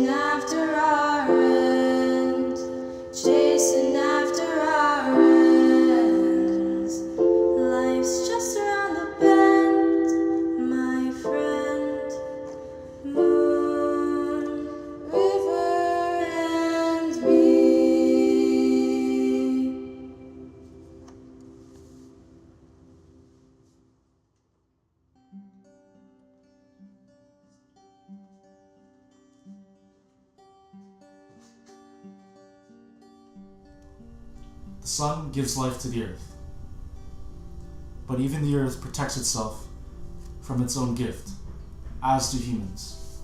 chasing after our end, chasing after our ends. Life's just around the bend, my friend. Moon, river, and me. The sun gives life to the earth, but even the earth protects itself from its own gift, as do humans.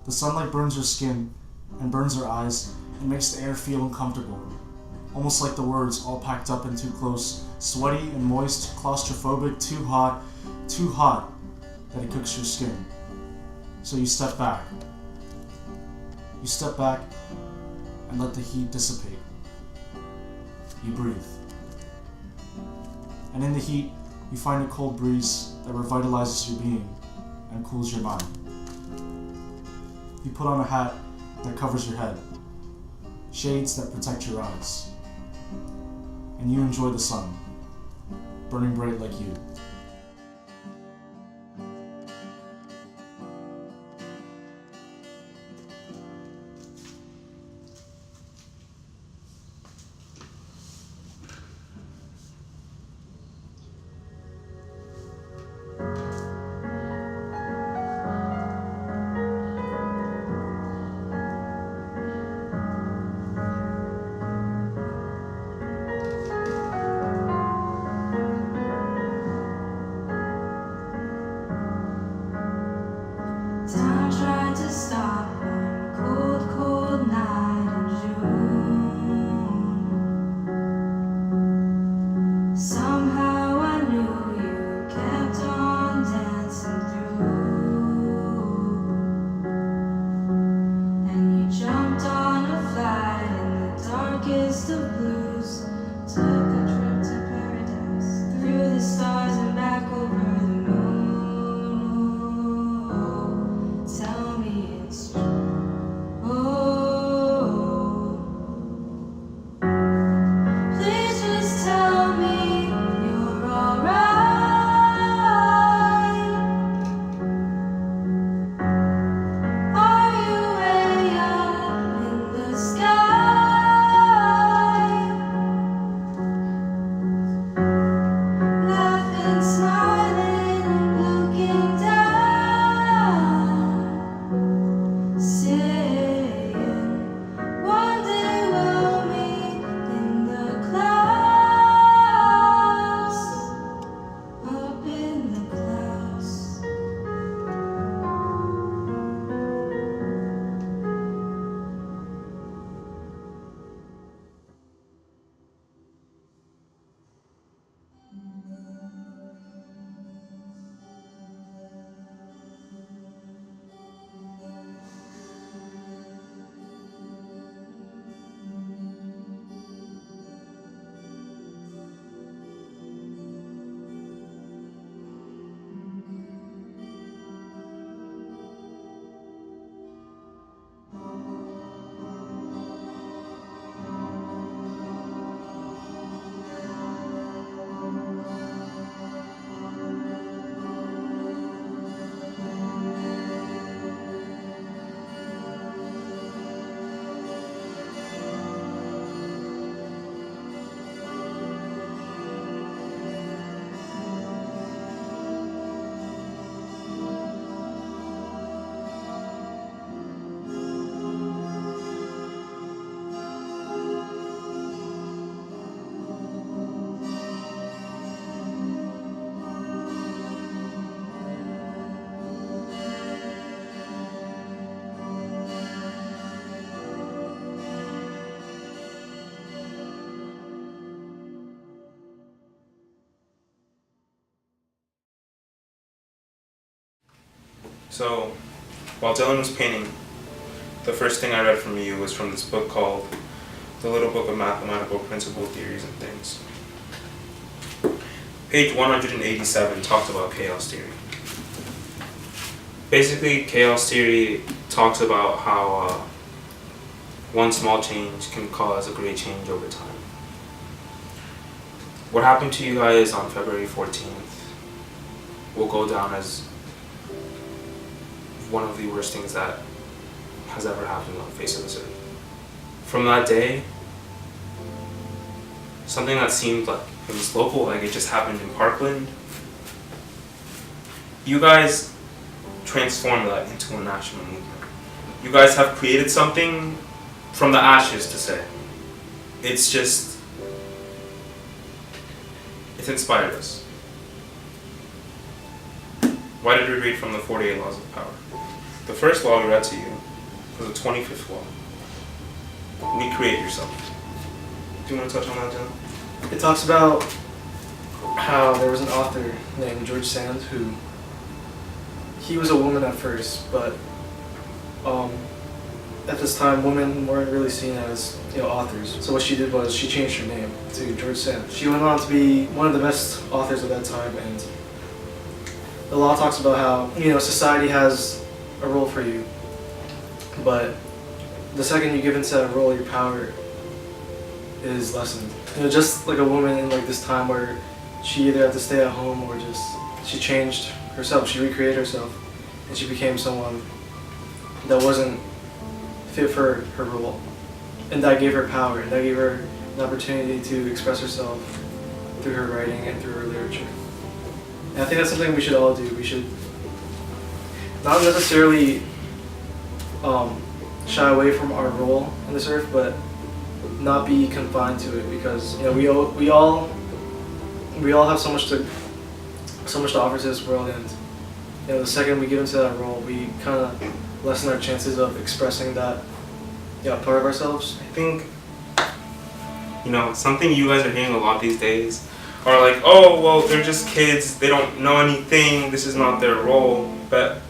The sunlight burns our skin and burns our eyes and makes the air feel uncomfortable, almost like the words all packed up in too close, sweaty and moist, claustrophobic, too hot that it cooks your skin. So you step back. You step back and let the heat dissipate. You breathe. And in the heat, you find a cold breeze that revitalizes your being and cools your mind. You put on a hat that covers your head, shades that protect your eyes, and you enjoy the sun, burning bright like you. Time tried to stop one cold, cold night in June. Somehow I knew you kept on dancing through, and you jumped on a flight in the darkest of blues. Took a trip to paradise, through the stars and back over the moon. Tell me it's true. Oh, please just tell me you're alright. Are you way up in the sky? Laughing, smiling, looking down, saying, one day we'll meet in the clouds, up in the clouds. So, while Dillon was painting, the first thing I read from you was from this book called The Little Book of Mathematical Principle Theories and Things. Page 187 talked about chaos theory. Basically, chaos theory talks about how one small change can cause a great change over time. What happened to you guys on February 14th will go down as one of the worst things that has ever happened on the face of this earth. From that day, something that seemed like it was local, like it just happened in Parkland, you guys transformed that into a national movement. You guys have created something from the ashes, to say. It's inspired us. Why did we read from the 48 Laws of Power? The first law we read to you was the 25th law. Recreate yourself. Do you want to touch on that, Jen? It talks about how there was an author named George Sand who, he was a woman at first, but at this time women weren't really seen as authors. So what she did was she changed her name to George Sand. She went on to be one of the best authors of that time, and the law talks about how society has a role for you, but the second you give into that role, your power is lessened. Just like a woman in like this time where she either had to stay at home or she changed herself, she recreated herself, and she became someone that wasn't fit for her role. And that gave her power, and that gave her an opportunity to express herself through her writing and through her literature. And I think that's something we should all do. We should not necessarily shy away from our role in this earth, but not be confined to it, because we all have so much to offer to this world, and the second we get into that role, we kind of lessen our chances of expressing that part of ourselves. I think something you guys are hearing a lot these days are like, oh well, they're just kids, they don't know anything, this is not their role. But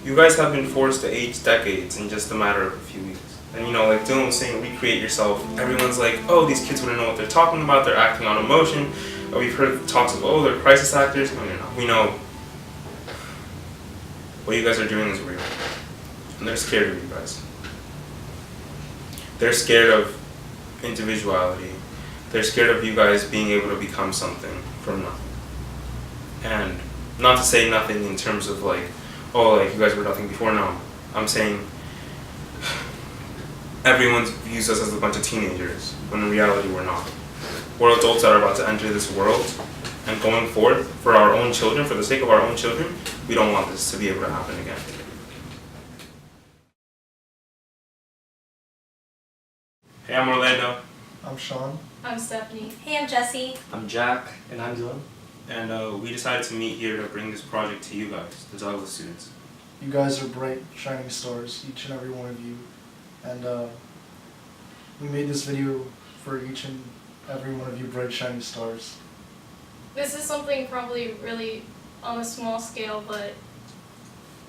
you guys have been forced to age decades in just a matter of a few weeks. And like Dylan was saying, recreate yourself. Everyone's like, oh, these kids wouldn't know what they're talking about, they're acting on emotion. Or we've heard talks of, oh, they're crisis actors. No. We know what you guys are doing is real. And they're scared of you guys. They're scared of individuality. They're scared of you guys being able to become something from nothing. And not to say nothing in terms of like, oh, like you guys were nothing before. No, I'm saying everyone views us as a bunch of teenagers, when in reality we're not. We're adults that are about to enter this world, and going forth for our own children, for the sake of our own children, we don't want this to be able to happen again. Hey, I'm Orlando. I'm Sean. I'm Stephanie. Hey, I'm Jessi. I'm Jack. And I'm Dillon. And we decided to meet here to bring this project to you guys, the Douglas students. You guys are bright, shining stars, each and every one of you. And we made this video for each and every one of you bright, shining stars. This is something probably really on a small scale, but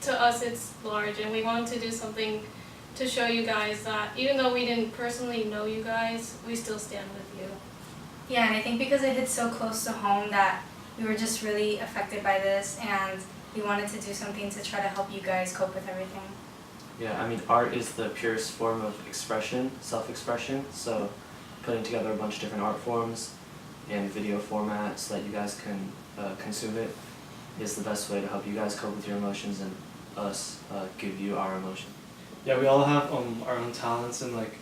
to us it's large, and we wanted to do something to show you guys that even though we didn't personally know you guys, we still stand with you. Yeah, and I think because it hit so close to home that we were just really affected by this, and we wanted to do something to try to help you guys cope with everything. Yeah, I mean, art is the purest form of expression, self-expression, so putting together a bunch of different art forms in video format so that you guys can consume it is the best way to help you guys cope with your emotions and us give you our emotion. Yeah, we all have our own talents, and like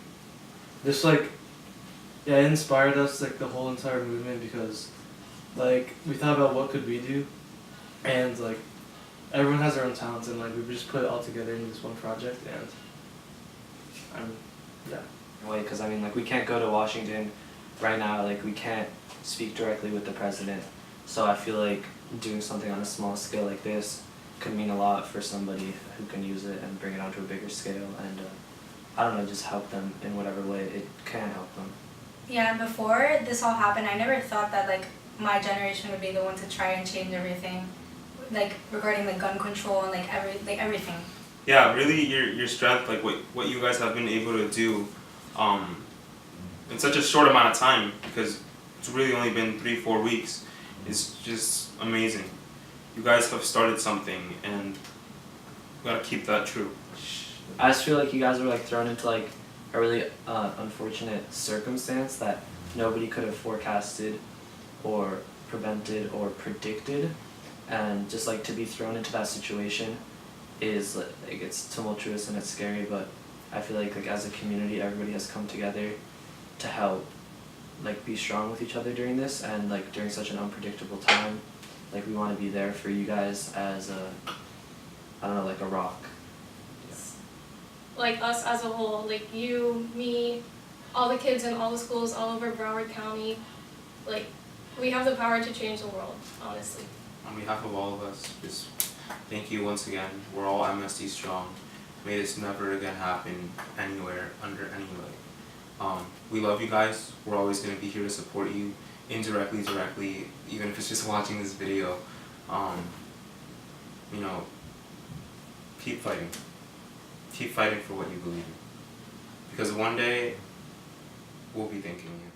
this it inspired us like the whole entire movement, because like we thought about what could we do, and like everyone has their own talents, and like we just put it all together into this one project. And Wait, because I mean, like we can't go to Washington right now, like we can't speak directly with the president, so I feel like doing something on a small scale like this could mean a lot for somebody who can use it and bring it onto a bigger scale, and I don't know, just help them in whatever way it can help them. Yeah, and before this all happened, I never thought that like my generation would be the one to try and change everything, like regarding like gun control and like everything. Yeah, really, your strength, like what you guys have been able to do, in such a short amount of time, because it's really only been 3-4 weeks, is just amazing. You guys have started something, and we gotta keep that true. I just feel like you guys were like thrown into like a really unfortunate circumstance that nobody could have forecasted or prevented or predicted, and just like to be thrown into that situation is like it's tumultuous and it's scary, but I feel like as a community everybody has come together to help like be strong with each other during this, and like during such an unpredictable time, like we want to be there for you guys as a, I don't know, like a rock. Like us as a whole, like you, me, all the kids in all the schools all over Broward County, like we have the power to change the world, honestly. On behalf of all of us, just thank you once again. We're all MSD strong. May this never again happen anywhere, under any light. We love you guys. We're always going to be here to support you, indirectly, directly, even if it's just watching this video. You know, keep fighting. Keep fighting for what you believe in. Because one day, we'll be thanking you.